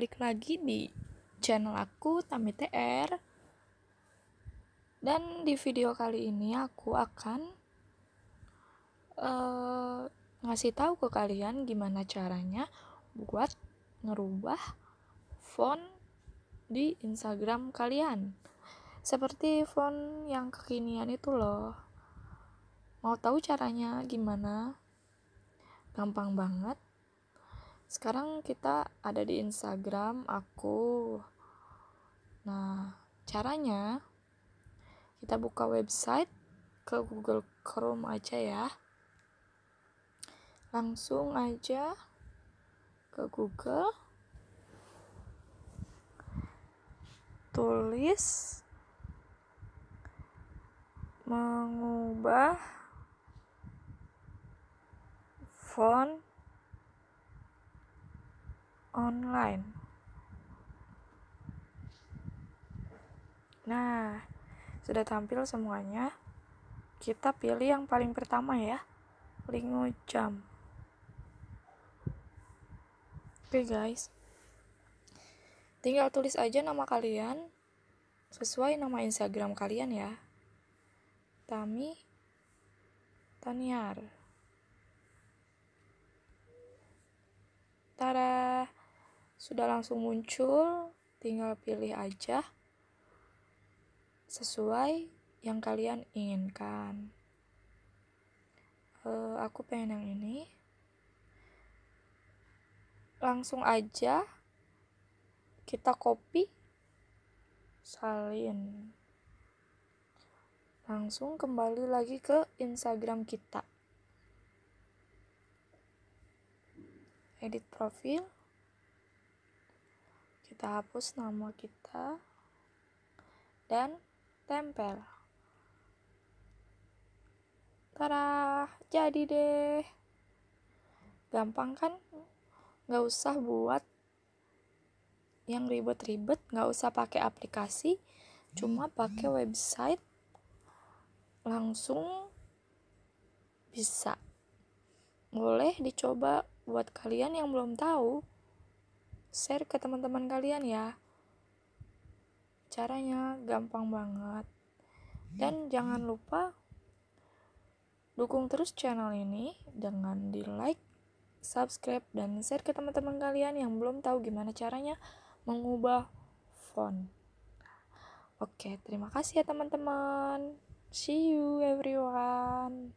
balik lagi di channel aku Tami TR. Dan di video kali ini aku akan ngasih tahu ke kalian gimana caranya buat ngerubah font di Instagram kalian. Seperti font yang kekinian itu loh. Mau tahu caranya gimana? Gampang banget. Sekarang kita ada di Instagram aku. Nah, caranya kita buka website ke Google Chrome aja ya. Langsung aja ke Google, tulis mengubah font online. Nah, sudah tampil semuanya. Kita pilih yang paling pertama ya, Lingojam. Oke guys, tinggal tulis aja nama kalian sesuai nama Instagram kalian ya, Tami Taniar. Tada, sudah langsung muncul. Tinggal pilih aja sesuai yang kalian inginkan. Aku pengen yang ini. Langsung aja kita copy, salin. Langsung kembali lagi ke Instagram kita. Edit profil. Kita hapus nama kita dan tempel. Tada, jadi deh. Gampang kan? Gak usah buat yang ribet-ribet, gak usah pakai aplikasi, cuma pakai website langsung bisa. Boleh dicoba buat kalian yang belum tahu. Share ke teman-teman kalian ya. Caranya gampang banget. Dan jangan lupa dukung terus channel ini dengan di like, subscribe, dan share ke teman-teman kalian yang belum tahu gimana caranya mengubah font. Oke, terima kasih ya teman-teman. See you everyone.